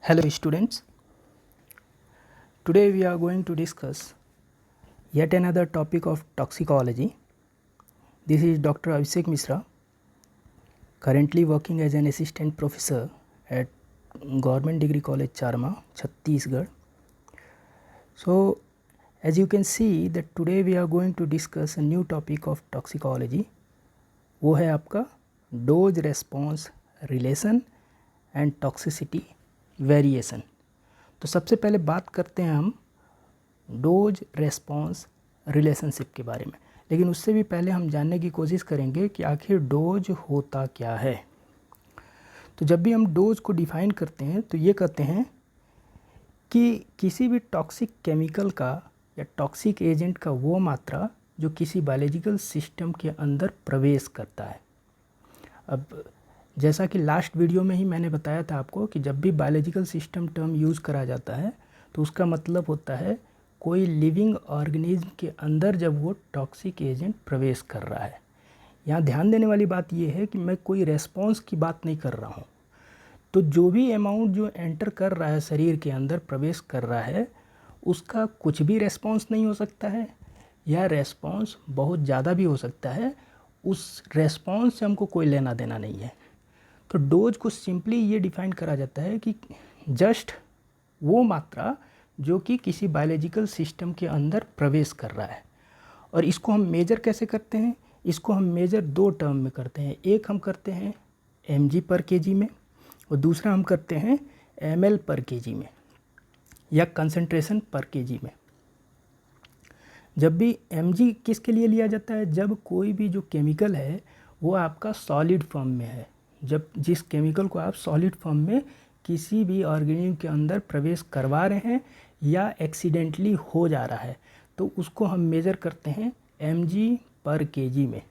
Hello students, today we are going to discuss yet another topic of toxicology. This is Dr. Abhishek Misra, currently working as an assistant professor at Government Degree College Charma, Chhattisgarh. So as you can see that today we are going to discuss a new topic of toxicology. वो है आपका dose response relation and toxicity variation. तो सबसे पहले बात करते हैं हम डोज रेस्पॉन्स रिलेशनशिप के बारे में, लेकिन उससे भी पहले हम जानने की कोशिश करेंगे कि आखिर डोज होता क्या है। तो जब भी हम डोज को डिफ़ाइन करते हैं तो ये कहते हैं कि किसी भी टॉक्सिक केमिकल का या टॉक्सिक एजेंट का वो मात्रा जो किसी बायोलॉजिकल सिस्टम के अंदर प्रवेश करता है। अब जैसा कि लास्ट वीडियो में ही मैंने बताया था आपको कि जब भी बायोलॉजिकल सिस्टम टर्म यूज़ करा जाता है तो उसका मतलब होता है कोई लिविंग ऑर्गेनिज्म के अंदर जब वो टॉक्सिक एजेंट प्रवेश कर रहा है। यहाँ ध्यान देने वाली बात ये है कि मैं कोई रेस्पॉन्स की बात नहीं कर रहा हूँ। तो जो भी अमाउंट जो एंटर कर रहा है शरीर के अंदर प्रवेश कर रहा है उसका कुछ भी रेस्पॉन्स नहीं हो सकता है, या रेस्पॉन्स बहुत ज़्यादा भी हो सकता है। उस रेस्पॉन्स से हमको कोई लेना देना नहीं है। तो डोज को सिंपली ये डिफ़ाइन करा जाता है कि जस्ट वो मात्रा जो कि किसी बायोलॉजिकल सिस्टम के अंदर प्रवेश कर रहा है। और इसको हम मेजर कैसे करते हैं? इसको हम मेजर दो टर्म में करते हैं। एक हम करते हैं mg पर kg में और दूसरा हम करते हैं ml पर kg में या कंसंट्रेशन पर kg में। जब भी mg किसके लिए लिया जाता है? जब कोई भी जो केमिकल है वो आपका सॉलिड फॉर्म में है। जब जिस केमिकल को आप सॉलिड फॉर्म में किसी भी ऑर्गेनिज्म के अंदर प्रवेश करवा रहे हैं या एक्सीडेंटली हो जा रहा है तो उसको हम मेज़र करते हैं mg पर kg में।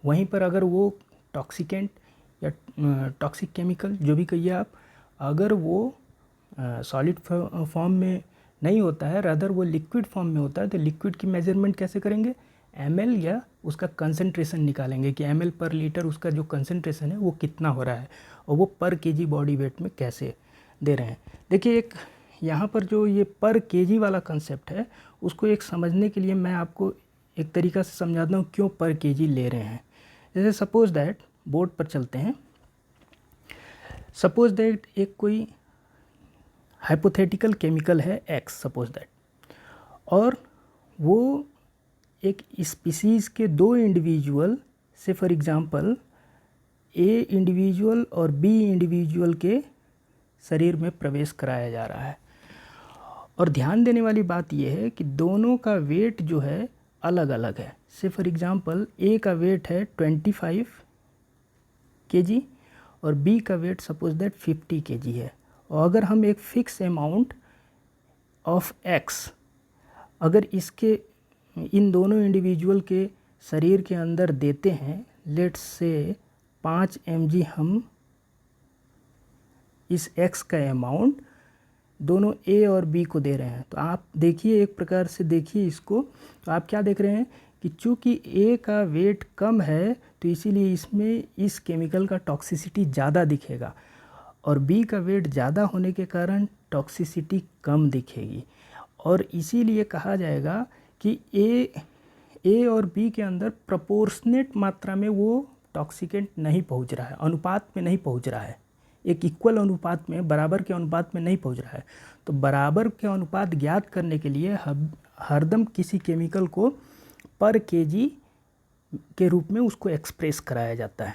वहीं पर अगर वो टॉक्सिकेंट या टॉक्सिक केमिकल जो भी कहिए आप, अगर वो सॉलिड फॉर्म में नहीं होता है, रादर वो लिक्विड फॉर्म में होता है, तो लिक्विड की मेजरमेंट कैसे करेंगे? ml या उसका कंसंट्रेशन निकालेंगे कि ml पर लीटर उसका जो कंसंट्रेशन है वो कितना हो रहा है और वो पर kg बॉडी वेट में कैसे दे रहे हैं। देखिए एक यहाँ पर जो ये पर kg वाला कंसेप्ट है उसको एक समझने के लिए मैं आपको एक तरीक़ा से समझाता हूँ क्यों पर kg ले रहे हैं। जैसे सपोज़ दैट बोर्ड पर चलते हैं, सपोज़ दैट एक कोई हाइपोथेटिकल केमिकल है X सपोज़ दैट, और वो एक स्पीसीज़ के दो इंडिविजुअल से फॉर एग्ज़ाम्पल A इंडिविजुअल और B इंडिविजुअल के शरीर में प्रवेश कराया जा रहा है। और ध्यान देने वाली बात यह है कि दोनों का वेट जो है अलग अलग है। से फॉर एग्ज़ाम्पल A का वेट है 25 kg और B का वेट सपोज़ दैट 50 kg है। और अगर हम एक फ़िक्स अमाउंट ऑफ X अगर इसके इन दोनों इंडिविजुअल के शरीर के अंदर देते हैं, लेट्स से 5 mg हम इस X का अमाउंट दोनों A और B को दे रहे हैं, तो आप देखिए एक प्रकार से देखिए इसको, तो आप क्या देख रहे हैं कि चूँकि A का वेट कम है तो इसीलिए इसमें इस केमिकल का टॉक्सिसिटी ज़्यादा दिखेगा और B का वेट ज़्यादा होने के कारण टॉक्सिसिटी कम दिखेगी। और इसीलिए कहा जाएगा कि A और B के अंदर प्रोपोर्शनेट मात्रा में वो टॉक्सिकेंट नहीं पहुंच रहा है, अनुपात में नहीं पहुंच रहा है, एक इक्वल अनुपात में, बराबर के अनुपात में नहीं पहुंच रहा है। तो बराबर के अनुपात ज्ञात करने के लिए हरदम किसी केमिकल को पर kg के रूप में उसको एक्सप्रेस कराया जाता है।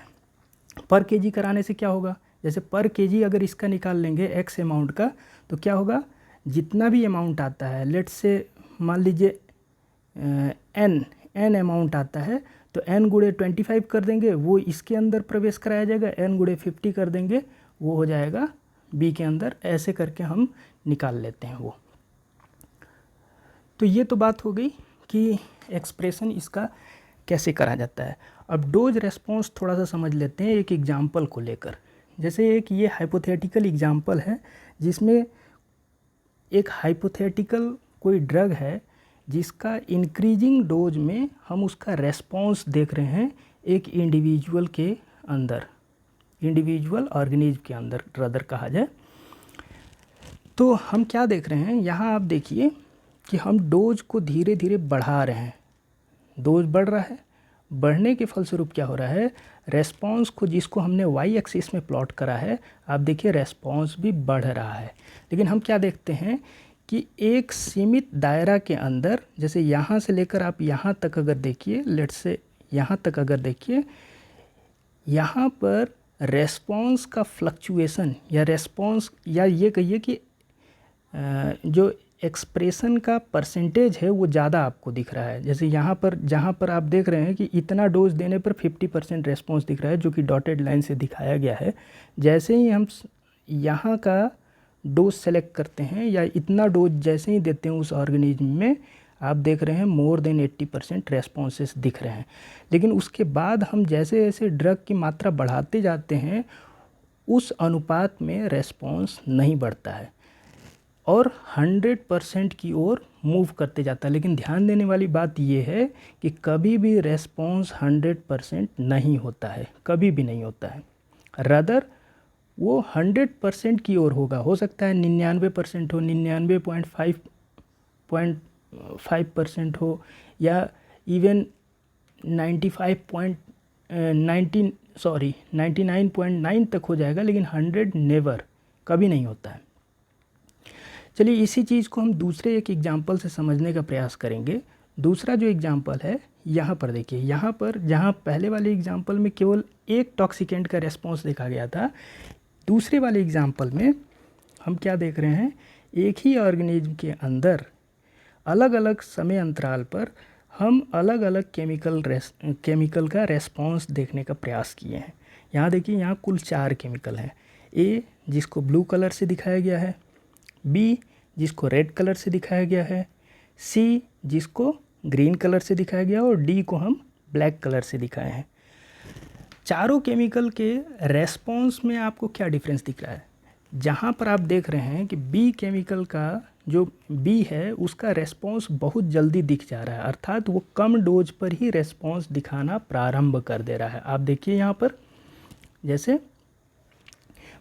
पर kg कराने से क्या होगा? जैसे पर kg अगर इसका निकाल लेंगे X अमाउंट का तो क्या होगा? जितना भी अमाउंट आता है, लेट्स से मान लीजिए n अमाउंट आता है तो n गुणे 25 कर देंगे वो इसके अंदर प्रवेश कराया जाएगा, n गुणे 50 कर देंगे वो हो जाएगा B के अंदर। ऐसे करके हम निकाल लेते हैं वो। तो ये तो बात हो गई कि एक्सप्रेशन इसका कैसे करा जाता है। अब डोज रेस्पॉन्स थोड़ा सा समझ लेते हैं एक एग्जाम्पल को लेकर। जैसे एक ये हाइपोथेटिकल एग्जाम्पल है जिसमें एक हाइपोथेटिकल कोई ड्रग है जिसका इंक्रीजिंग डोज में हम उसका रेस्पॉन्स देख रहे हैं एक इंडिविजुअल ऑर्गेनिज्म के अंदर, रदर कहा जाए। तो हम क्या देख रहे हैं यहाँ, आप देखिए कि हम डोज को धीरे धीरे बढ़ा रहे हैं, डोज बढ़ रहा है, बढ़ने के फलस्वरूप क्या हो रहा है, रेस्पॉन्स को जिसको हमने वाई एक्सिस में प्लॉट करा है, आप देखिए रेस्पॉन्स भी बढ़ रहा है। लेकिन हम क्या देखते हैं कि एक सीमित दायरा के अंदर, जैसे यहाँ से लेकर आप यहाँ तक अगर देखिए, लेट्स से यहाँ तक अगर देखिए, यहाँ पर रेस्पॉन्स का फ्लक्चुएशन या रेस्पॉन्स, या ये कहिए कि जो एक्सप्रेशन का परसेंटेज है वो ज़्यादा आपको दिख रहा है। जैसे यहाँ पर जहाँ पर आप देख रहे हैं कि इतना डोज देने पर 50% रेस्पॉन्स दिख रहा है, जो कि डॉटेड लाइन से दिखाया गया है। जैसे ही हम यहाँ का डोज सेलेक्ट करते हैं या इतना डोज जैसे ही देते हैं उस ऑर्गेनिज्म में, आप देख रहे हैं मोर देन 80% रेस्पॉन्सेस दिख रहे हैं। लेकिन उसके बाद हम जैसे जैसे ड्रग की मात्रा बढ़ाते जाते हैं, उस अनुपात में रेस्पॉन्स नहीं बढ़ता है और 100% की ओर मूव करते जाता है। लेकिन ध्यान देने वाली बात यह है कि कभी भी रेस्पॉन्स 100% नहीं होता है, कभी भी नहीं होता है। रदर वो 100% की ओर होगा, हो सकता है 99% हो, 99.5% हो, या इवन 99.9 तक हो जाएगा, लेकिन 100 नेवर, कभी नहीं होता है। चलिए इसी चीज़ को हम दूसरे एक एग्जाम्पल से समझने का प्रयास करेंगे। दूसरा जो एग्जाम्पल है यहाँ पर देखिए, यहाँ पर जहाँ पहले वाले एग्जाम्पल में केवल एक टॉक्सिकेंट का रेस्पॉन्स देखा गया था, दूसरे वाले एग्जाम्पल में हम क्या देख रहे हैं, एक ही ऑर्गेनिज्म के अंदर अलग अलग समय अंतराल पर हम अलग अलग केमिकल का रेस्पॉन्स देखने का प्रयास किए हैं। यहाँ देखिए, यहाँ कुल 4 केमिकल हैं। ए जिसको ब्लू कलर से दिखाया गया है, बी जिसको रेड कलर से दिखाया गया है, सी जिसको ग्रीन कलर से दिखाया गया और डी को हम ब्लैक कलर से दिखाए हैं। चारों केमिकल के रेस्पॉन्स में आपको क्या डिफरेंस दिख रहा है? जहाँ पर आप देख रहे हैं कि बी केमिकल का जो बी है उसका रेस्पॉन्स बहुत जल्दी दिख जा रहा है, अर्थात वो कम डोज पर ही रेस्पॉन्स दिखाना प्रारंभ कर दे रहा है। आप देखिए यहाँ पर, जैसे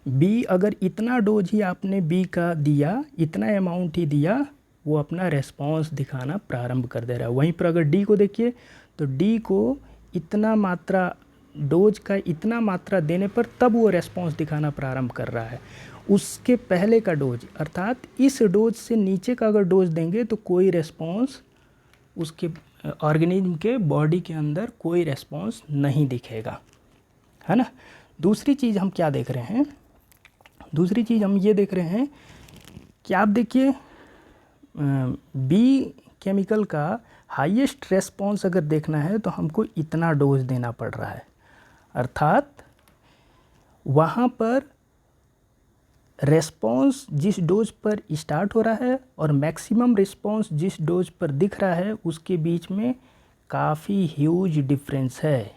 बी अगर इतना डोज ही आपने बी का दिया, इतना अमाउंट ही दिया, वो अपना रेस्पॉन्स दिखाना प्रारंभ कर दे रहा है। वहीं पर अगर डी को देखिए तो डी को इतना मात्रा डोज का इतना मात्रा देने पर तब वो रेस्पॉन्स दिखाना प्रारंभ कर रहा है। उसके पहले का डोज, अर्थात इस डोज से नीचे का अगर डोज देंगे तो कोई रेस्पॉन्स उसके ऑर्गेनिज्म के बॉडी के अंदर कोई रेस्पॉन्स नहीं दिखेगा, है ना। दूसरी चीज़ हम क्या देख रहे हैं, दूसरी चीज़ हम ये देख रहे हैं कि आप देखिए बी केमिकल का हाईएस्ट रेस्पॉन्स अगर देखना है तो हमको इतना डोज देना पड़ रहा है, अर्थात वहाँ पर रेस्पॉन्स जिस डोज पर स्टार्ट हो रहा है और मैक्सिमम रिस्पॉन्स जिस डोज पर दिख रहा है उसके बीच में काफ़ी ह्यूज डिफरेंस है।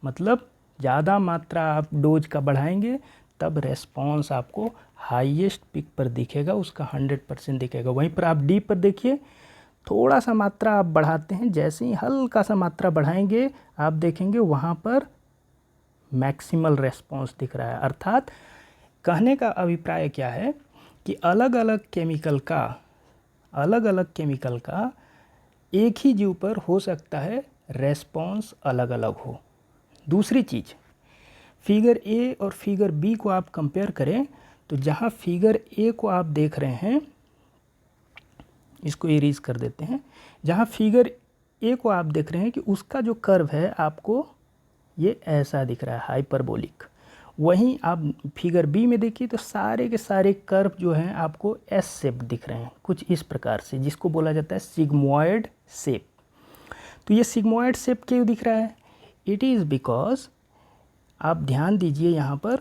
मतलब ज़्यादा मात्रा आप डोज का बढ़ाएंगे तब रेस्पॉन्स आपको हाईएस्ट पिक पर दिखेगा, उसका 100% दिखेगा। वहीं पर आप डी पर देखिए, थोड़ा सा मात्रा आप बढ़ाते हैं, जैसे ही हल्का सा मात्रा बढ़ाएंगे आप देखेंगे वहाँ पर मैक्सिमल रेस्पॉन्स दिख रहा है। अर्थात कहने का अभिप्राय क्या है कि अलग अलग केमिकल का एक ही जीव पर हो सकता है रेस्पॉन्स अलग अलग हो। दूसरी चीज़, फिगर ए और फिगर बी को आप कंपेयर करें तो जहाँ फिगर ए को आप देख रहे हैं, इसको इरेज कर देते हैं, जहाँ फिगर ए को आप देख रहे हैं कि उसका जो कर्व है आपको ये ऐसा दिख रहा है, हाइपरबोलिक। वहीं आप फिगर बी में देखिए तो सारे के सारे कर्व जो हैं आपको एस शेप दिख रहे हैं, कुछ इस प्रकार से, जिसको बोला जाता है सिग्मोइड शेप। तो ये सिग्मोइड शेप क्यों दिख रहा है? इट इज़ बिकॉज, आप ध्यान दीजिए यहाँ पर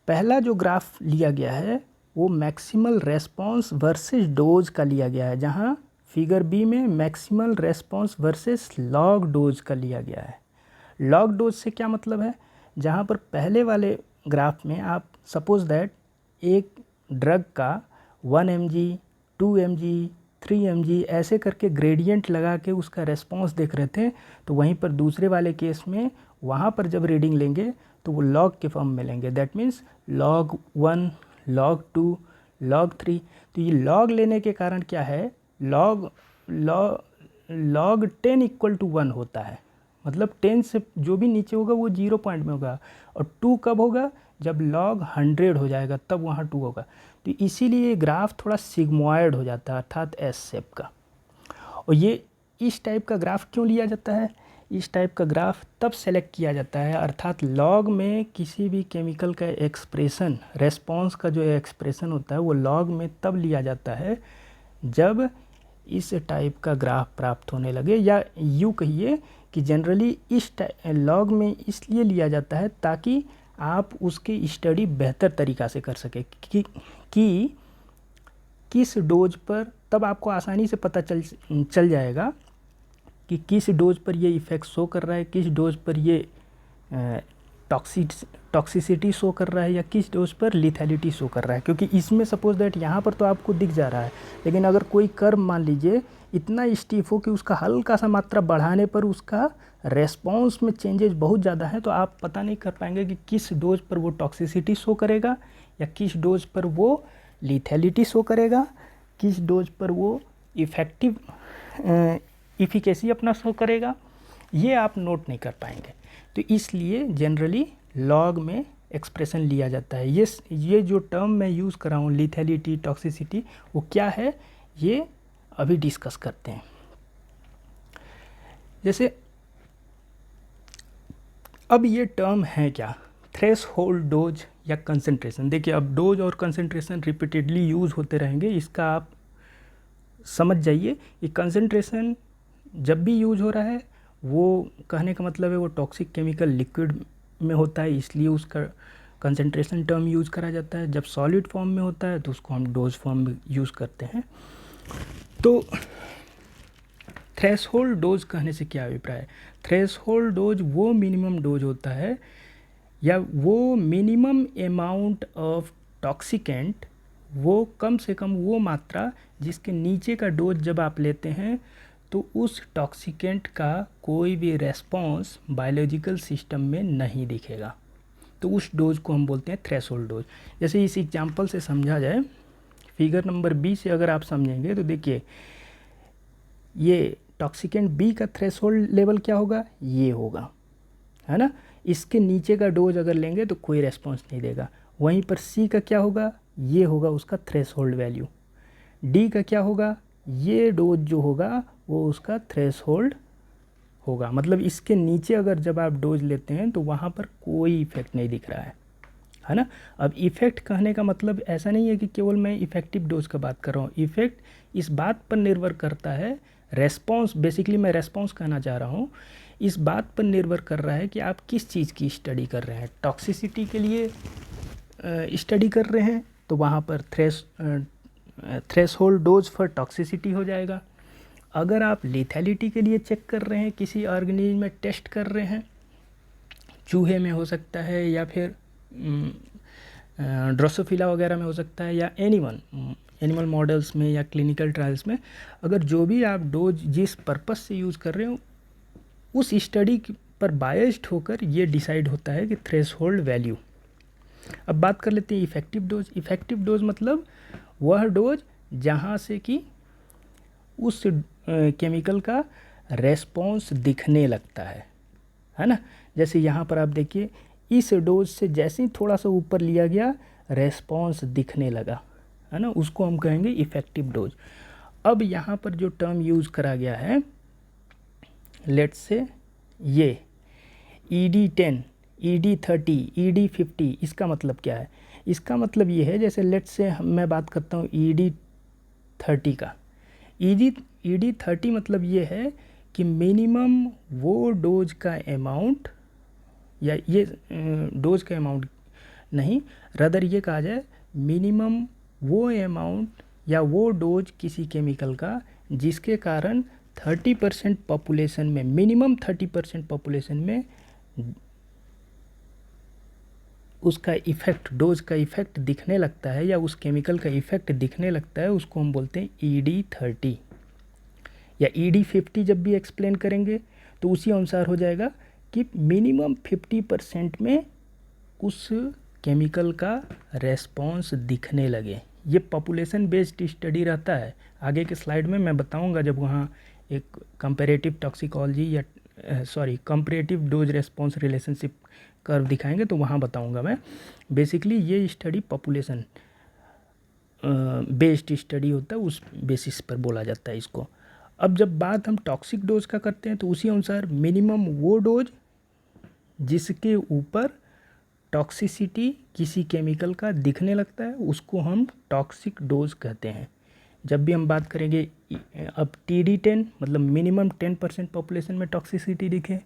पहला जो ग्राफ लिया गया है वो मैक्सिमल रेस्पॉन्स वर्सेस डोज का लिया गया है, जहाँ फिगर बी में maximal response versus log dose का लिया गया है। लॉग डोज से क्या मतलब है? जहाँ पर पहले वाले ग्राफ में आप सपोज दैट एक ड्रग का 1 mg, 2 mg, 3 mg ऐसे करके ग्रेडियंट लगा के उसका रेस्पॉन्स देख रहे थे, तो वहीं पर दूसरे वाले केस में वहाँ पर जब रीडिंग लेंगे तो वो लॉग के फॉर्म में लेंगे। That means log 1, log 2, log 3। तो ये log लेने के कारण क्या है, log 10 इक्वल टू 1 होता है, मतलब 10 से जो भी नीचे होगा वो 0 पॉइंट में होगा, और 2 कब होगा, जब log 100 हो जाएगा तब वहाँ 2 होगा। तो इसीलिए ये ग्राफ थोड़ा सिग्मॉयड हो जाता है, अर्थात एस शेप का। और ये इस टाइप का ग्राफ क्यों लिया जाता है, इस टाइप का ग्राफ तब सेलेक्ट किया जाता है, अर्थात लॉग में किसी भी केमिकल का एक्सप्रेशन, रेस्पॉन्स का जो एक्सप्रेशन होता है वो लॉग में तब लिया जाता है जब इस टाइप का ग्राफ प्राप्त होने लगे, या यूँ कहिए कि जनरली इस लॉग में इसलिए लिया जाता है ताकि आप उसकी स्टडी बेहतर तरीक़ा से कर सके कि किस डोज पर, तब आपको आसानी से पता चल जाएगा कि किस डोज पर ये इफ़ेक्ट शो कर रहा है, किस डोज पर ये टॉक्सिसिटी शो कर रहा है, या किस डोज पर लिथैलिटी शो कर रहा है। क्योंकि इसमें सपोज दैट यहाँ पर तो आपको दिख जा रहा है, लेकिन अगर कोई कर्व मान लीजिए इतना स्टीफ हो कि उसका हल्का सा मात्रा बढ़ाने पर उसका रेस्पॉन्स में चेंजेस बहुत ज़्यादा है, तो आप पता नहीं कर पाएंगे कि किस डोज पर वो टॉक्सिसिटी शो करेगा, या किस डोज पर वो लिथैलिटी शो करेगा, किस डोज पर वो इफ़ेक्टिव इफ़िकेसी अपना शो करेगा, ये आप नोट नहीं कर पाएंगे। तो इसलिए जनरली लॉग में एक्सप्रेशन लिया जाता है। ये जो टर्म मैं यूज़ कर रहा हूँ, लिथैलिटी, टॉक्सिसिटी, वो क्या है ये अभी डिस्कस करते हैं। जैसे अब ये टर्म है क्या, थ्रेशोल्ड डोज या कंसंट्रेशन। देखिए अब डोज और कंसंट्रेशन रिपीटेडली यूज़ होते रहेंगे, इसका आप समझ जाइए कि कंसंट्रेशन जब भी यूज हो रहा है, वो कहने का मतलब है वो टॉक्सिक केमिकल लिक्विड में होता है, इसलिए उसका कंसंट्रेशन टर्म यूज़ करा जाता है। जब सॉलिड फॉर्म में होता है तो उसको हम डोज फॉर्म में यूज़ करते हैं। तो थ्रेशोल्ड डोज कहने से क्या अभिप्राय है, थ्रेशोल्ड डोज वो मिनिमम डोज होता है, या वो मिनिमम अमाउंट ऑफ टॉक्सिकेंट, वो कम से कम वो मात्रा जिसके नीचे का डोज जब आप लेते हैं तो उस टॉक्सिकेंट का कोई भी रेस्पॉन्स बायोलॉजिकल सिस्टम में नहीं दिखेगा, तो उस डोज को हम बोलते हैं थ्रेशोल्ड डोज। जैसे इस एग्जांपल से समझा जाए, फिगर नंबर बी से अगर आप समझेंगे तो देखिए ये टॉक्सिकेंट बी का थ्रेशोल्ड लेवल क्या होगा, ये होगा, है ना। इसके नीचे का डोज अगर लेंगे तो कोई रेस्पॉन्स नहीं देगा। वहीं पर सी का क्या होगा, ये होगा उसका थ्रेशोल्ड वैल्यू। डी का क्या होगा, ये डोज जो होगा वो उसका थ्रेशोल्ड होगा, मतलब इसके नीचे अगर जब आप डोज लेते हैं तो वहाँ पर कोई इफ़ेक्ट नहीं दिख रहा है ना। अब इफ़ेक्ट कहने का मतलब ऐसा नहीं है कि केवल मैं इफ़ेक्टिव डोज का बात कर रहा हूँ, इफ़ेक्ट इस बात पर निर्भर करता है, रेस्पॉन्स, बेसिकली मैं रेस्पॉन्स कहना चाह रहा हूँ, इस बात पर निर्भर कर रहा है कि आप किस चीज़ की स्टडी कर रहे हैं। टॉक्सिसिटी के लिए स्टडी कर रहे हैं तो वहाँ पर थ्रेशोल्ड डोज फॉर टॉक्सिसिटी हो जाएगा। अगर आप लिथैलिटी के लिए चेक कर रहे हैं, किसी ऑर्गेनिज्म में टेस्ट कर रहे हैं, चूहे में हो सकता है, या फिर ड्रोसोफिला वगैरह में हो सकता है, या एनिमल मॉडल्स में या क्लिनिकल ट्रायल्स में, अगर जो भी आप डोज जिस पर्पस से यूज़ कर रहे हो उस स्टडी पर बायस्ड होकर ये डिसाइड होता है कि थ्रेशोल्ड वैल्यू। अब बात कर लेते हैं इफ़ेक्टिव डोज। इफ़ेक्टिव डोज मतलब वह डोज जहाँ से कि उस केमिकल का रेस्पॉन्स दिखने लगता है ना। जैसे यहाँ पर आप देखिए इस डोज से जैसे ही थोड़ा सा ऊपर लिया गया रेस्पॉन्स दिखने लगा, है ना, उसको हम कहेंगे इफ़ेक्टिव डोज। अब यहाँ पर जो टर्म यूज़ करा गया है, लेट्स से ये ED10, ED30, ED50, इसका मतलब क्या है, इसका मतलब ये है, जैसे लेट्स से मैं बात करता हूँ ED30 का। ED30 मतलब ये है कि मिनिमम वो डोज का अमाउंट, या ये डोज का अमाउंट नहीं, रदर ये कहा जाए मिनिमम वो अमाउंट या वो डोज किसी केमिकल का जिसके कारण 30% पॉपुलेशन में, मिनिमम 30% पॉपुलेशन में उसका इफ़ेक्ट, डोज का इफ़ेक्ट दिखने लगता है, या उस केमिकल का इफ़ेक्ट दिखने लगता है, उसको हम बोलते हैं ED30। या ED50 जब भी एक्सप्लेन करेंगे तो उसी अनुसार हो जाएगा कि मिनिमम 50% में उस केमिकल का रेस्पॉन्स दिखने लगे, ये पॉपुलेशन बेस्ड स्टडी रहता है। आगे के स्लाइड में मैं बताऊंगा जब वहाँ एक कंपैरेटिव टॉक्सिकोलॉजी या comparative dose response relationship curve दिखाएंगे तो वहाँ बताऊंगा मैं। बेसिकली ये स्टडी पॉपुलेशन बेस्ड स्टडी होता है, उस बेसिस पर बोला जाता है इसको। अब जब बात हम टॉक्सिक डोज का करते हैं तो उसी अनुसार मिनिमम वो डोज जिसके ऊपर टॉक्सिसिटी किसी केमिकल का दिखने लगता है उसको हम टॉक्सिक डोज कहते हैं। जब भी हम बात करेंगे अब TD10 मतलब मिनिमम 10% पॉपुलेशन में टॉक्सिसिटी दिखे,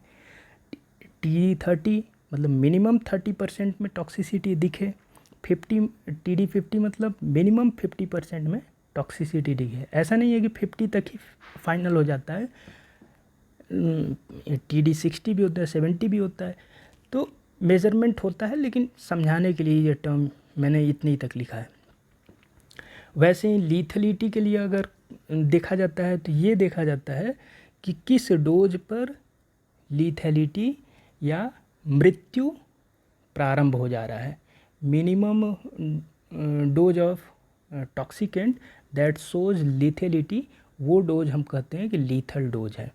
TD30 मतलब मिनिमम 30% में टॉक्सिसिटी दिखे, TD50 मतलब मिनिमम 50% में टॉक्सिसिटी दिखे। ऐसा नहीं है कि 50 तक ही फाइनल हो जाता है, TD60 भी होता है, 70 भी होता है, तो मेज़रमेंट होता है, लेकिन समझाने के लिए ये टर्म मैंने इतनी तक लिखा है। वैसे ही लीथलिटी के लिए अगर देखा जाता है तो ये देखा जाता है कि किस डोज पर लीथलिटी या मृत्यु प्रारंभ हो जा रहा है। Minimum dose of toxicant that causes lethality, वो डोज हम कहते हैं कि लीथल डोज है।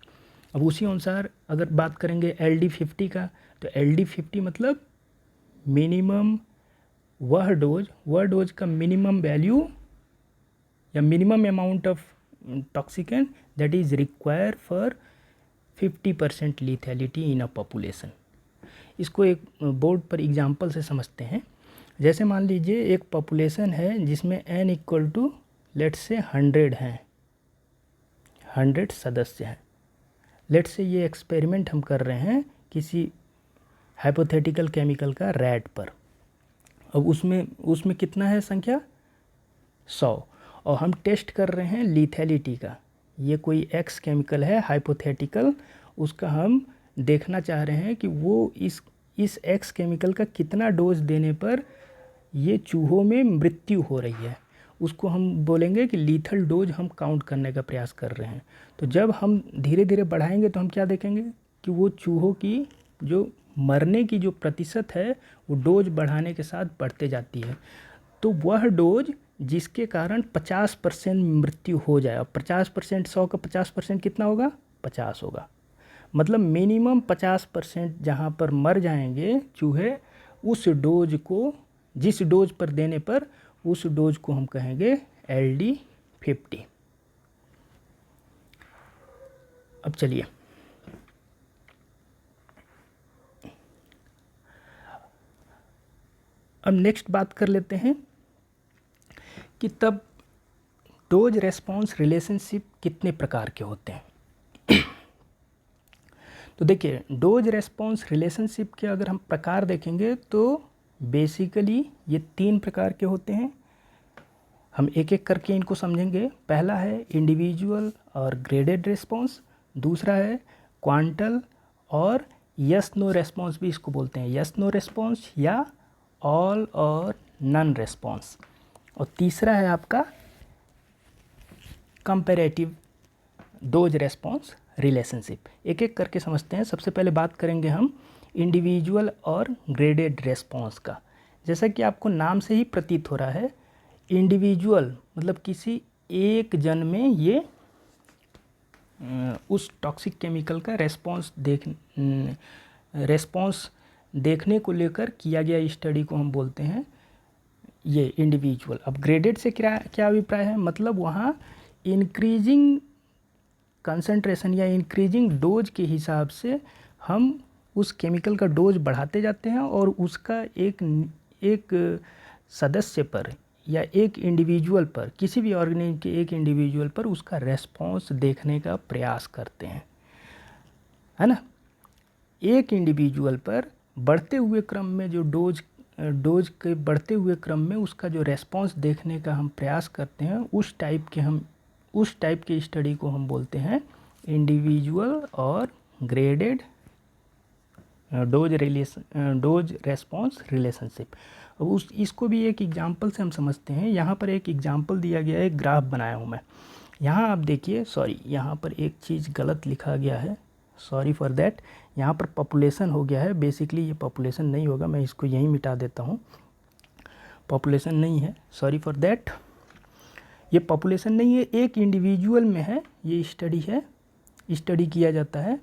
अब उसी अनुसार अगर बात करेंगे LD50 का, तो LD50 मतलब मिनिमम वह डोज का मिनिमम वैल्यू या minimum amount of toxicant that is require for 50% lethality in a population. इसको एक बोर्ड पर एग्जांपल से समझते हैं। जैसे मान लीजिए एक पॉपुलेशन है जिसमें n equal to let's say 100 हैं, 100 सदस्य हैं। लेट्स से ये एक्सपेरिमेंट हम कर रहे हैं किसी हाइपोथेटिकल केमिकल का रैट पर। अब उसमें कितना है संख्या 100, और हम टेस्ट कर रहे हैं लीथैलिटी का। ये कोई X केमिकल है हाइपोथेटिकल, उसका हम देखना चाह रहे हैं कि वो इस X केमिकल का कितना डोज देने पर ये चूहों में मृत्यु हो रही है, उसको हम बोलेंगे कि लीथल डोज हम काउंट करने का प्रयास कर रहे हैं। तो जब हम धीरे धीरे बढ़ाएंगे तो हम क्या देखेंगे कि वो चूहों की जो मरने की जो प्रतिशत है वो डोज बढ़ाने के साथ बढ़ते जाती है। तो वह डोज जिसके कारण 50% मृत्यु हो जाए, और 50% 100 का 50% कितना होगा 50 होगा, मतलब मिनिमम 50% जहाँ पर मर जाएंगे चूहे, उस डोज को जिस डोज पर देने पर उस डोज को हम कहेंगे LD50। अब चलिए अब नेक्स्ट बात कर लेते हैं कि तब डोज रेस्पॉन्स रिलेशनशिप कितने प्रकार के होते हैं। तो देखिए डोज रेस्पॉन्स रिलेशनशिप के अगर हम प्रकार देखेंगे तो बेसिकली ये 3 प्रकार के होते हैं। हम एक एक करके इनको समझेंगे। पहला है इंडिविजुअल और ग्रेडेड रेस्पॉन्स, दूसरा है क्वांटल और यस नो रेस्पॉन्स भी इसको बोलते हैं, यस नो रेस्पॉन्स या ऑल और नन रेस्पॉन्स, और तीसरा है आपका कंपैरेटिव डोज रेस्पॉन्स रिलेशनशिप। एक एक करके समझते हैं। सबसे पहले बात करेंगे हम इंडिविजुअल और ग्रेडेड रेस्पॉन्स का। जैसा कि आपको नाम से ही प्रतीत हो रहा है, इंडिविजुअल मतलब किसी एक जन में ये उस टॉक्सिक केमिकल का रेस्पॉन्स देखने को लेकर किया गया स्टडी को हम बोलते हैं ये इंडिविजुअल। अब ग्रेडेड से क्या अभिप्राय है, मतलब वहाँ इंक्रीजिंग कंसंट्रेशन या इंक्रीजिंग डोज के हिसाब से हम उस केमिकल का डोज बढ़ाते जाते हैं और उसका एक सदस्य पर या एक इंडिविजुअल पर, किसी भी ऑर्गेनिज्म के एक इंडिविजुअल पर उसका रेस्पॉन्स देखने का प्रयास करते हैं, है ना। एक इंडिविजुअल पर बढ़ते हुए क्रम में जो डोज के बढ़ते हुए क्रम में उसका जो रेस्पॉन्स देखने का हम प्रयास करते हैं, उस टाइप के स्टडी को हम बोलते हैं इंडिविजुअल और ग्रेडेड डोज रेस्पॉन्स रिलेशनशिप। अब इसको भी एक एग्जांपल से हम समझते हैं। यहाँ पर एक एग्जांपल दिया गया है, एक ग्राफ बनाया हूँ मैं। यहाँ आप देखिए, सॉरी यहाँ पर एक चीज़ गलत लिखा गया है, सॉरी फॉर दैट। यहाँ पर पॉपुलेशन हो गया है, बेसिकली ये पॉपुलेशन नहीं होगा, मैं इसको यहीं मिटा देता हूँ, पॉपुलेशन नहीं है, सॉरी फॉर दैट। ये पॉपुलेशन नहीं है, एक इंडिविजुअल में है, ये स्टडी किया जाता है।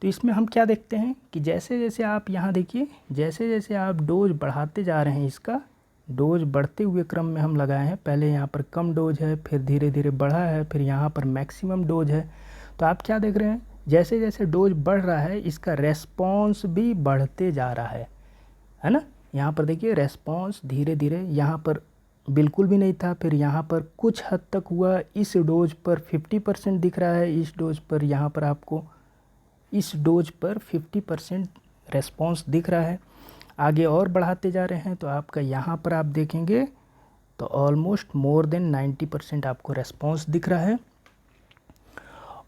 तो इसमें हम क्या देखते हैं कि जैसे जैसे आप यहाँ देखिए, जैसे जैसे आप डोज बढ़ाते जा रहे हैं, इसका डोज बढ़ते हुए क्रम में हम लगाए हैं। पहले यहाँ पर कम डोज है, फिर धीरे धीरे बढ़ा है, फिर यहाँ पर मैक्सिमम डोज है। तो आप क्या देख रहे हैं, जैसे जैसे डोज बढ़ रहा है इसका रेस्पॉन्स भी बढ़ते जा रहा है ना। यहाँ पर देखिए रेस्पॉन्स धीरे धीरे, यहाँ पर बिल्कुल भी नहीं था, फिर यहाँ पर कुछ हद तक हुआ, इस डोज पर 50% दिख रहा है, इस डोज पर यहाँ पर आपको इस डोज पर 50% रेस्पॉन्स दिख रहा है। आगे और बढ़ाते जा रहे हैं तो आपका यहाँ पर आप देखेंगे तो ऑलमोस्ट मोर देन 90% आपको रेस्पॉन्स दिख रहा है।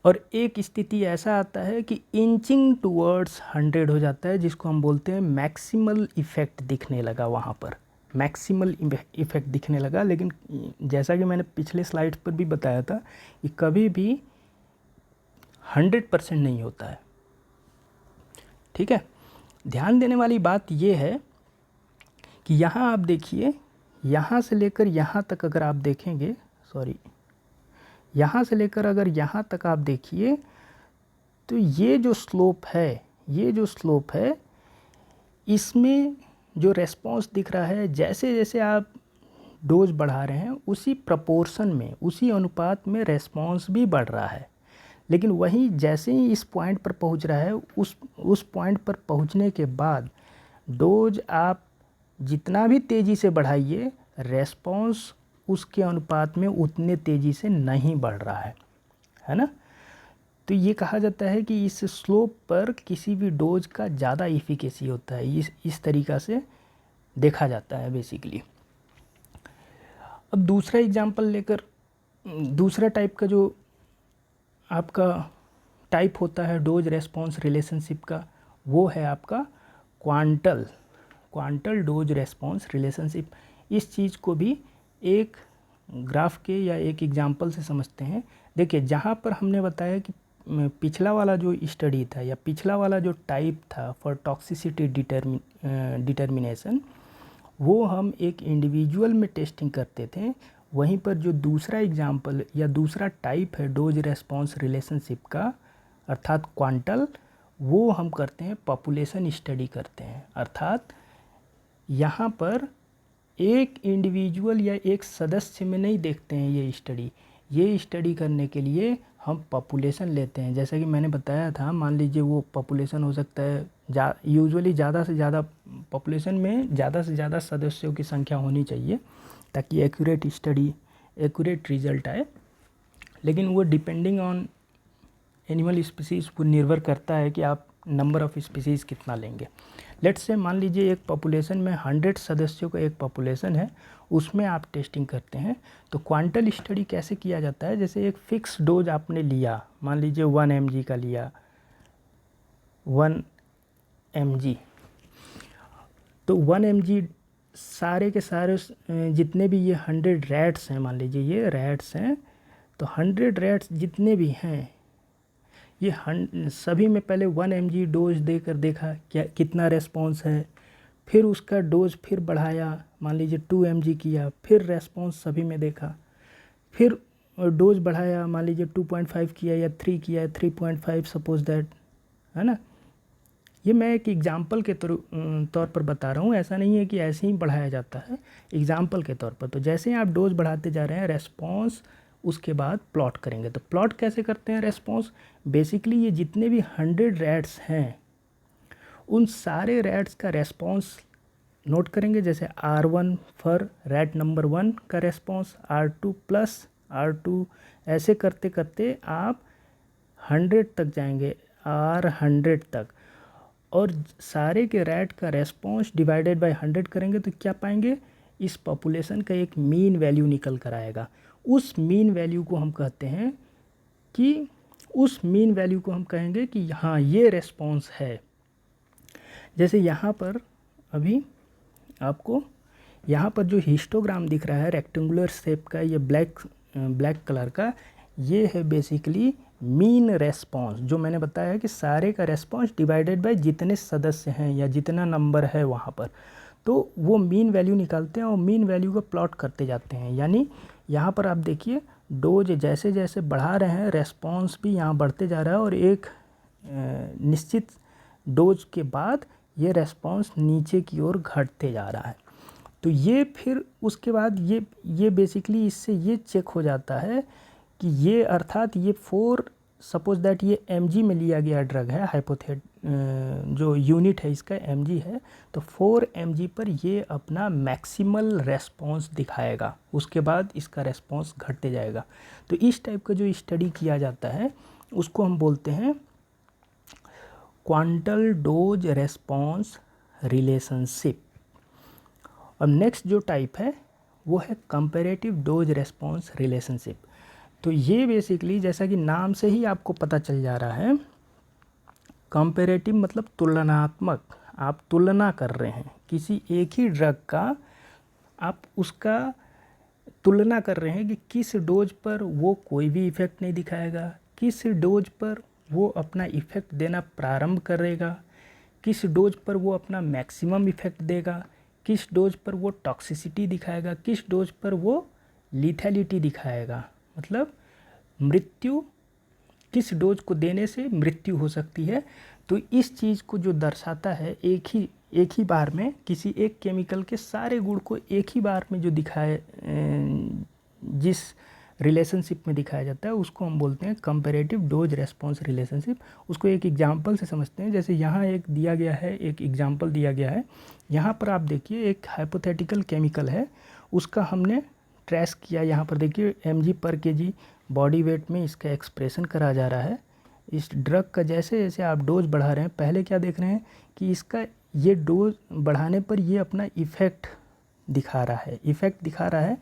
और एक स्थिति ऐसा आता है कि इंचिंग टूवर्ड्स 100 हो जाता है, जिसको हम बोलते हैं मैक्सिमल इफ़ेक्ट दिखने लगा, वहाँ पर मैक्सिमल इफ़ेक्ट दिखने लगा। लेकिन जैसा कि मैंने पिछले स्लाइड पर भी बताया था कि कभी भी 100% नहीं होता है, ठीक है। ध्यान देने वाली बात ये है कि यहाँ आप देखिए, यहाँ से लेकर यहाँ तक अगर आप देखेंगे, यहाँ से लेकर अगर यहाँ तक आप देखिए तो ये जो स्लोप है, इसमें जो रेस्पॉन्स दिख रहा है, जैसे जैसे आप डोज बढ़ा रहे हैं उसी प्रपोर्शन में, उसी अनुपात में रेस्पॉन्स भी बढ़ रहा है। लेकिन वहीं जैसे ही इस पॉइंट पर पहुंच रहा है, उस पॉइंट पर पहुंचने के बाद डोज आप जितना भी तेज़ी से बढ़ाइए, रेस्पॉन्स उसके अनुपात में उतने तेज़ी से नहीं बढ़ रहा है ना। तो ये कहा जाता है कि इस स्लोप पर किसी भी डोज का ज़्यादा इफ़िकेसी होता है, इस तरीक़ा से देखा जाता है बेसिकली। अब दूसरा एग्जांपल लेकर, दूसरा टाइप का जो आपका टाइप होता है डोज रेस्पॉन्स रिलेशनशिप का, वो है आपका क्वांटल डोज रेस्पॉन्स रिलेशनशिप। इस चीज़ को भी एक ग्राफ के या एक एग्जांपल से समझते हैं। देखिए, जहाँ पर हमने बताया कि पिछला वाला जो स्टडी था या पिछला वाला जो टाइप था फॉर टॉक्सिसिटी डिटर्मिनेशन, वो हम एक इंडिविजुअल में टेस्टिंग करते थे। वहीं पर जो दूसरा एग्जांपल या दूसरा टाइप है डोज रेस्पॉन्स रिलेशनशिप का, अर्थात क्वांटल, वो हम करते हैं पॉपुलेशन स्टडी करते हैं। अर्थात यहाँ पर एक इंडिविजुअल या एक सदस्य में नहीं देखते हैं ये स्टडी करने के लिए हम पॉपुलेशन लेते हैं। जैसा कि मैंने बताया था, मान लीजिए वो पॉपुलेशन हो सकता है, यूजुअली ज़्यादा से ज़्यादा पॉपुलेशन में ज़्यादा से ज़्यादा सदस्यों की संख्या होनी चाहिए ताकि एक्यूरेट रिजल्ट आए। लेकिन वो डिपेंडिंग ऑन एनिमल स्पीसीज़ पर निर्भर करता है कि आप नंबर ऑफ़ स्पीसीज़ कितना लेंगे। लेट्स से मान लीजिए एक पॉपुलेशन में 100 सदस्यों का एक पॉपुलेशन है, उसमें आप टेस्टिंग करते हैं। तो क्वांटल स्टडी कैसे किया जाता है, जैसे एक फ़िक्स डोज आपने लिया, मान लीजिए 1 mg का लिया, 1 mg। तो 1 mg सारे के सारे जितने भी ये 100 रैट्स हैं, मान लीजिए ये रैट्स हैं, तो 100 रैट्स जितने भी हैं, ये सभी में पहले 1 mg डोज देकर देखा क्या कितना रेस्पॉन्स है। फिर उसका डोज फिर बढ़ाया, मान लीजिए 2 mg किया, फिर रेस्पॉन्स सभी में देखा। फिर डोज बढ़ाया, मान लीजिए 2.5 किया या 3 किया, 3.5 सपोज दैट, है ना। ये मैं एक एग्जांपल के तौर पर बता रहा हूँ, ऐसा नहीं है कि ऐसे ही बढ़ाया जाता है, एग्जांपल के तौर पर। तो जैसे ही आप डोज बढ़ाते जा रहे हैं, रेस्पॉन्स उसके बाद प्लॉट करेंगे। तो प्लॉट कैसे करते हैं रेस्पॉन्स, बेसिकली ये जितने भी 100 रैट्स हैं, उन सारे रैट्स का रेस्पॉन्स नोट करेंगे। जैसे R1 फॉर रैट नंबर 1 का रेस्पॉन्स, R2 प्लस R2, ऐसे करते करते आप 100 तक जाएंगे, R100 तक, और सारे के रैट का रेस्पॉन्स डिवाइडेड बाय 100 करेंगे तो क्या पाएंगे, इस पॉपुलेशन का एक मीन वैल्यू निकल कर आएगा। उस मीन वैल्यू को हम कहते हैं कि कहेंगे कि हाँ ये रेस्पॉन्स है। जैसे यहाँ पर अभी आपको यहाँ पर जो हिस्टोग्राम दिख रहा है रेक्टेंगुलर शेप का, ये ब्लैक कलर का, ये है बेसिकली मीन रेस्पॉन्स। जो मैंने बताया कि सारे का रेस्पॉन्स डिवाइडेड बाय जितने सदस्य हैं या जितना नंबर है वहाँ पर। तो वो मीन वैल्यू निकालते हैं और मीन वैल्यू को प्लॉट करते जाते हैं। यानी यहाँ पर आप देखिए डोज जैसे जैसे बढ़ा रहे हैं रेस्पॉन्स भी यहाँ बढ़ते जा रहा है और एक निश्चित डोज के बाद ये रेस्पॉन्स नीचे की ओर घटते जा रहा है। तो ये फिर उसके बाद ये बेसिकली इससे ये चेक हो जाता है कि ये अर्थात ये सपोज दैट ये mg में लिया गया ड्रग है, हाइपोथेट जो यूनिट है इसका mg है, तो 4 mg पर ये अपना मैक्सिमल रेस्पॉन्स दिखाएगा, उसके बाद इसका रेस्पॉन्स घटते जाएगा। तो इस टाइप का जो स्टडी किया जाता है उसको हम बोलते हैं क्वांटल डोज रेस्पॉन्स रिलेशनशिप। और नेक्स्ट जो टाइप है वो है कंपैरेटिव डोज रेस्पॉन्स रिलेशनशिप। तो ये बेसिकली जैसा कि नाम से ही आपको पता चल जा रहा है, कंपैरेटिव मतलब तुलनात्मक, आप तुलना कर रहे हैं किसी एक ही ड्रग का, आप उसका तुलना कर रहे हैं कि किस डोज पर वो कोई भी इफ़ेक्ट नहीं दिखाएगा, किस डोज पर वो अपना इफ़ेक्ट देना प्रारंभ करेगा, किस डोज पर वो अपना मैक्सिमम इफ़ेक्ट देगा, किस डोज पर वो टॉक्सिसिटी दिखाएगा, किस डोज पर वो लीथैलिटी दिखाएगा, मतलब मृत्यु, किस डोज को देने से मृत्यु हो सकती है। तो इस चीज़ को जो दर्शाता है एक ही बार में किसी एक केमिकल के सारे गुण को एक ही बार में जो दिखाए, जिस रिलेशनशिप में दिखाया जाता है उसको हम बोलते हैं कंपैरेटिव डोज रेस्पॉन्स रिलेशनशिप। उसको एक एग्जांपल से समझते हैं। जैसे यहाँ एक दिया गया है, एक एग्जांपल दिया गया है। यहाँ पर आप देखिए एक हाइपोथेटिकल केमिकल है, उसका हमने ट्रेस किया। यहाँ पर देखिए mg/kg बॉडी वेट में इसका एक्सप्रेशन करा जा रहा है। इस ड्रग का जैसे जैसे आप डोज बढ़ा रहे हैं, पहले क्या देख रहे हैं कि इसका ये डोज बढ़ाने पर ये अपना इफ़ेक्ट दिखा रहा है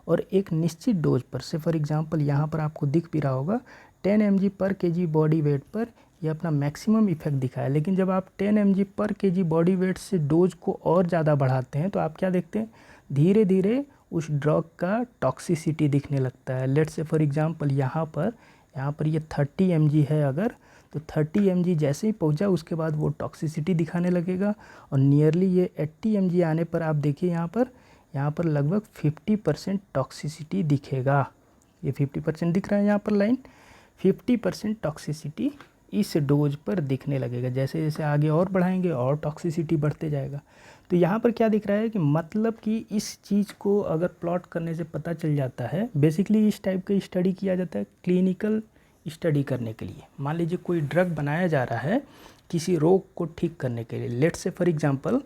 और एक निश्चित डोज पर, से फॉर एग्जांपल यहाँ पर आपको दिख भी रहा होगा 10 mg/kg बॉडी वेट पर ये अपना मैक्सिमम इफेक्ट दिखाया। लेकिन जब आप 10 mg/kg बॉडी वेट से डोज को और ज़्यादा बढ़ाते हैं तो आप क्या देखते हैं, धीरे धीरे उस ड्रग का टॉक्सिसिटी दिखने लगता है। लेट्स से फॉर एग्जांपल यहाँ पर ये 30 mg है अगर, तो 30 mg जैसे ही पहुँचा उसके बाद वो टॉक्सिसिटी दिखाने लगेगा और नियरली ये 80 mg आने पर आप देखिए यहाँ पर लगभग 50% टॉक्सिसिटी दिखेगा। ये 50% दिख रहा है यहाँ पर लाइन, 50% टॉक्सिसिटी इस डोज पर दिखने लगेगा। जैसे जैसे आगे और बढ़ाएंगे और टॉक्सिसिटी बढ़ते जाएगा। तो यहाँ पर क्या दिख रहा है कि मतलब कि इस चीज़ को अगर प्लॉट करने से पता चल जाता है, बेसिकली इस टाइप का स्टडी किया जाता है क्लिनिकल स्टडी करने के लिए। मान लीजिए कोई ड्रग बनाया जा रहा है किसी रोग को ठीक करने के लिए। लेट्स से फॉर एग्जांपल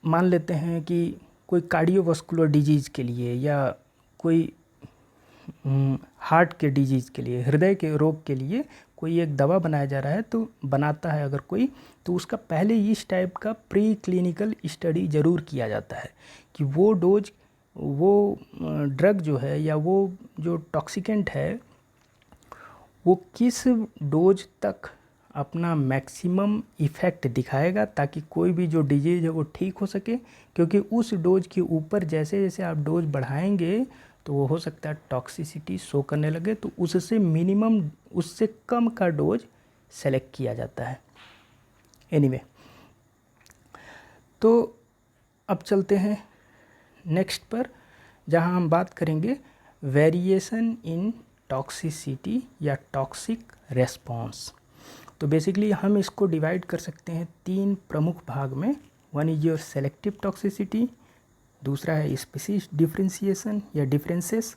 मान लेते हैं कि कोई कार्डियोवास्कुलर डिजीज़ के लिए या कोई हार्ट के डिजीज़ के लिए, हृदय के रोग के लिए कोई एक दवा बनाया जा रहा है, तो बनाता है अगर कोई, तो उसका पहले इस टाइप का प्री क्लिनिकल स्टडी ज़रूर किया जाता है कि वो डोज, वो ड्रग जो है या वो जो टॉक्सिकेंट है वो किस डोज तक अपना मैक्सिमम इफ़ेक्ट दिखाएगा ताकि कोई भी जो डिजीज़ है वो ठीक हो सके। क्योंकि उस डोज के ऊपर जैसे जैसे आप डोज बढ़ाएंगे तो वो हो सकता है टॉक्सिसिटी शो करने लगे, तो उससे मिनिमम, उससे कम का डोज सेलेक्ट किया जाता है। एनीवे, तो अब चलते हैं नेक्स्ट पर, जहां हम बात करेंगे वेरिएशन इन टॉक्सिसिटी या टॉक्सिक रेस्पॉन्स। तो बेसिकली हम इसको डिवाइड कर सकते हैं 3 प्रमुख भाग में। One is your selective toxicity, दूसरा है स्पीसीज डिफरेंशिएशन या डिफरेंसेस,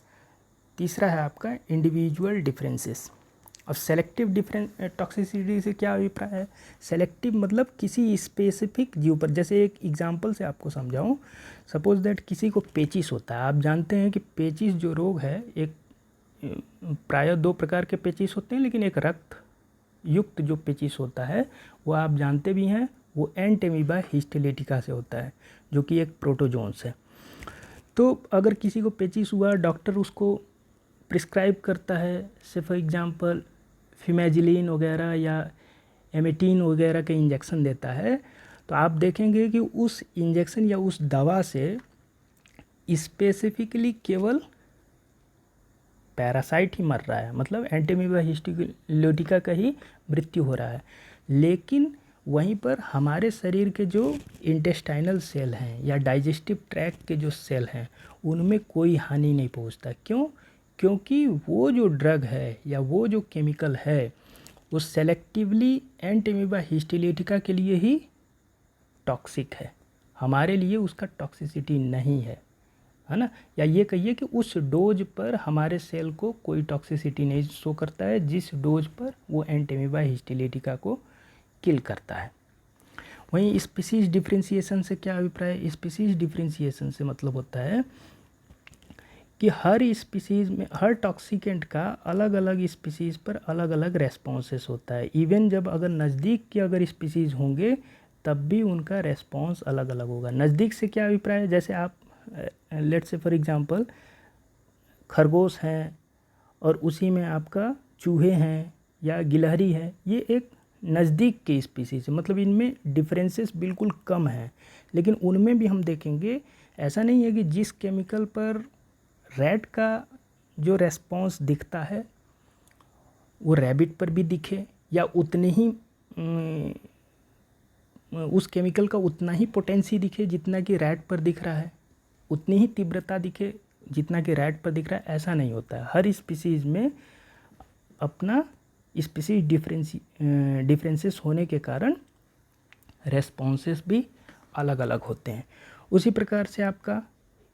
तीसरा है आपका इंडिविजुअल डिफरेंसेस। अब सेलेक्टिव टॉक्सिसिटी से क्या अभिप्राय है? सेलेक्टिव मतलब किसी स्पेसिफिक जीव पर। जैसे एक एग्जांपल से आपको समझाऊं, सपोज दैट किसी को पेचिस होता है। आप जानते हैं कि पेचिस जो रोग है, एक प्रायः 2 प्रकार के पेचिस होते हैं, लेकिन एक रक्त युक्त जो पेचिस होता है वो आप जानते भी हैं, वो एंटेमीबा हिस्टोलिटिका से होता है, जो कि एक प्रोटोजोन्स है। तो अगर किसी को पेचिस हुआ, डॉक्टर उसको प्रिस्क्राइब करता है, से फॉर एग्जांपल फिमेजिलिन वगैरह या एमेटीन वगैरह के इंजेक्शन देता है, तो आप देखेंगे कि उस इंजेक्शन या उस दवा से स्पेसिफिकली केवल पैरासाइट ही मर रहा है, मतलब एंटेमीबा हिस्टोलिटिका का ही मृत्यु हो रहा है। लेकिन वहीं पर हमारे शरीर के जो इंटेस्टाइनल सेल हैं या डाइजेस्टिव ट्रैक्ट के जो सेल हैं उनमें कोई हानि नहीं पहुंचता। क्यों? क्योंकि वो जो ड्रग है या वो जो केमिकल है वो सेलेक्टिवली एंटीमीबा हिस्टोलिटिका के लिए ही टॉक्सिक है, हमारे लिए उसका टॉक्सिसिटी नहीं है ना। या ये कहिए कि उस डोज पर हमारे सेल को कोई टॉक्सिसिटी नहीं शो करता है जिस डोज पर वो एंटीमीबा हिस्टोलिटिका को किल करता है। वहीं स्पीसीज डिफरेंशिएशन से क्या अभिप्राय है? स्पीसीज डिफरेंशिएशन से मतलब होता है कि हर स्पीसीज़ में हर टॉक्सिकेंट का अलग अलग स्पीसीज़ पर अलग अलग रेस्पॉन्सेस होता है। इवन जब अगर नज़दीक के अगर स्पीसीज़ होंगे तब भी उनका रेस्पॉन्स अलग अलग होगा। नज़दीक से क्या अभिप्राय है? जैसे आप लेट्स से फॉर एग्जांपल खरगोश हैं और उसी में आपका चूहे हैं या गिलहरी है, ये एक नज़दीक के स्पीसीज़ है, मतलब इनमें डिफरेंसेस बिल्कुल कम हैं। लेकिन उनमें भी हम देखेंगे ऐसा नहीं है कि जिस केमिकल पर रैट का जो रेस्पॉन्स दिखता है वो रैबिट पर भी दिखे या उतने ही उस केमिकल का उतना ही पोटेंसी दिखे जितना कि रैट पर दिख रहा है, उतनी ही तीव्रता दिखे जितना कि रैट पर दिख रहा है, ऐसा नहीं होता है। हर स्पीसीज़ में अपना स्पीसीज डिफरेंसेस होने के कारण रेस्पॉन्सेस भी अलग अलग होते हैं। उसी प्रकार से आपका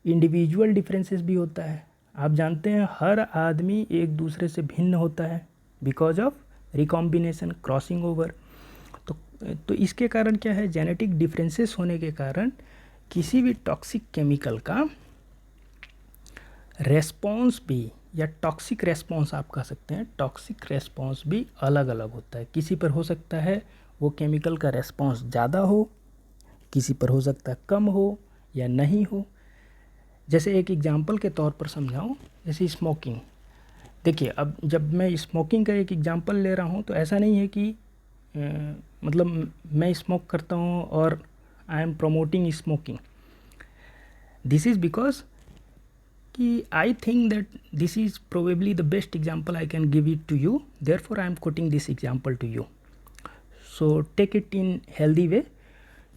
इंडिविजुअल डिफरेंसेस भी होता है। आप जानते हैं हर आदमी एक दूसरे से भिन्न होता है because of recombination, crossing over. तो इसके कारण क्या है, जेनेटिक डिफरेंसेस होने के कारण किसी भी टॉक्सिक केमिकल का रेस्पॉन्स भी या टॉक्सिक रेस्पॉन्स आप कह सकते हैं, टॉक्सिक रेस्पॉन्स भी अलग अलग होता है। किसी पर हो सकता है वो केमिकल का रेस्पॉन्स ज़्यादा हो, किसी पर हो सकता है कम हो या नहीं हो। जैसे एक एग्जांपल के तौर पर समझाऊं, जैसे स्मोकिंग। देखिए अब जब मैं स्मोकिंग का एक एग्जांपल ले रहा हूं तो ऐसा नहीं है कि मतलब मैं स्मोक करता हूं और I am promoting smoking. This is because कि I think that this is probably the best example I can give it to you, therefore I am quoting this example to you. So take it in healthy way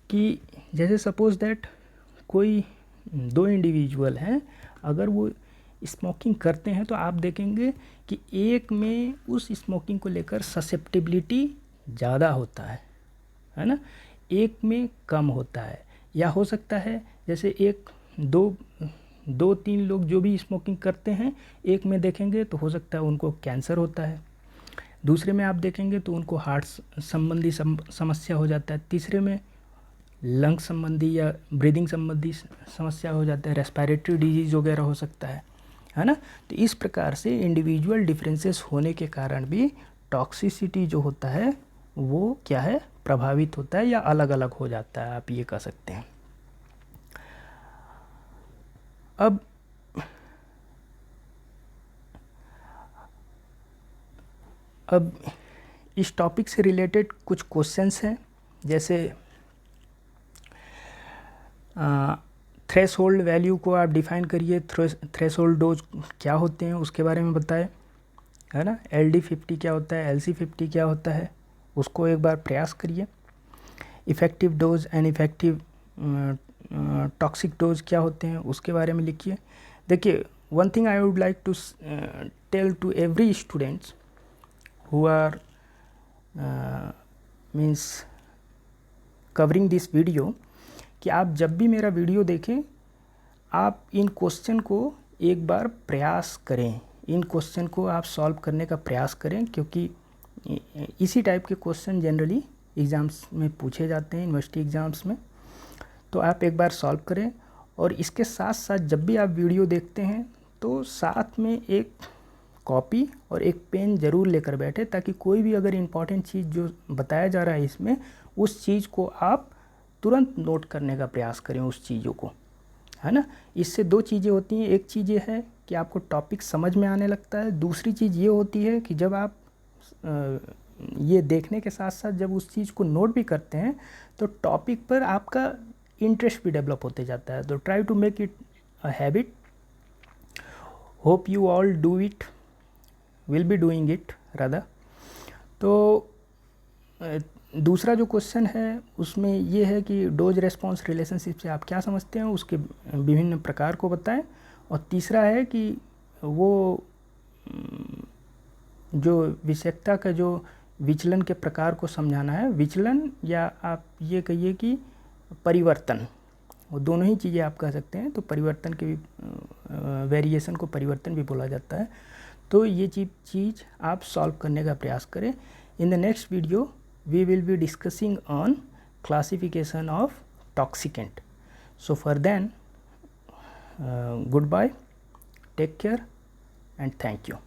कि जैसे suppose that कोई दो individual हैं, अगर वो smoking करते हैं तो आप देखेंगे कि एक में उस स्मोकिंग को लेकर ससेप्टिबिलिटी ज़्यादा होता है ना, एक में कम होता है। या हो सकता है जैसे एक दो तीन लोग जो भी स्मोकिंग करते हैं, एक में देखेंगे तो हो सकता है उनको कैंसर होता है, दूसरे में आप देखेंगे तो उनको हार्ट संबंधी समस्या हो जाता है, तीसरे में लंग संबंधी या ब्रीदिंग संबंधी समस्या हो जाता है, रेस्पिरेटरी डिजीज़ वगैरह हो सकता है ना। तो इस प्रकार से इंडिविजुअल डिफरेंसेस होने के कारण भी टॉक्सिसिटी जो होता है वो क्या है, प्रभावित होता है या अलग अलग हो जाता है, आप ये कह सकते हैं। अब इस टॉपिक से रिलेटेड कुछ क्वेश्चंस हैं, जैसे थ्रेशोल्ड वैल्यू को आप डिफ़ाइन करिए, थ्रेशोल्ड डोज क्या होते हैं उसके बारे में बताएं, है ना। LD50 क्या होता है, LC50 क्या होता है, उसको एक बार प्रयास करिए। Effective dose and effective toxic dose क्या होते हैं उसके बारे में लिखिए। देखिए, one thing I would like to tell to every students who are means covering this video कि आप जब भी मेरा वीडियो देखें आप इन क्वेश्चन को एक बार प्रयास करें, इन क्वेश्चन को आप सॉल्व करने का प्रयास करें, क्योंकि इसी टाइप के क्वेश्चन जनरली एग्ज़ाम्स में पूछे जाते हैं, यूनिवर्सिटी एग्ज़ाम्स में। तो आप एक बार सॉल्व करें और इसके साथ साथ जब भी आप वीडियो देखते हैं तो साथ में एक कॉपी और एक पेन ज़रूर लेकर बैठे, ताकि कोई भी अगर इम्पॉर्टेंट चीज़ जो बताया जा रहा है इसमें, उस चीज़ को आप तुरंत नोट करने का प्रयास करें उस चीज़ों को, है ना। इससे दो चीज़ें होती हैं, एक चीज़ ये है कि आपको टॉपिक समझ में आने लगता है, दूसरी चीज़ ये होती है कि जब आप ये देखने के साथ साथ जब उस चीज़ को नोट भी करते हैं तो टॉपिक पर आपका इंटरेस्ट भी डेवलप होते जाता है। तो try to make it a habit, hope you all do it, will be doing it rather। तो दूसरा जो क्वेश्चन है उसमें ये है कि डोज रेस्पॉन्स रिलेशनशिप से आप क्या समझते हैं, उसके विभिन्न प्रकार को बताएं। और तीसरा है कि वो जो विषयकता का जो विचलन के प्रकार को समझाना है, विचलन या आप ये कहिए कि परिवर्तन, वो दोनों ही चीज़ें आप कह सकते हैं। तो परिवर्तन के भी वेरिएशन को परिवर्तन भी बोला जाता है। तो ये चीज़ आप सॉल्व करने का प्रयास करें। In the next video we will be discussing on classification of toxicant. So for then, goodbye, take care and thank you.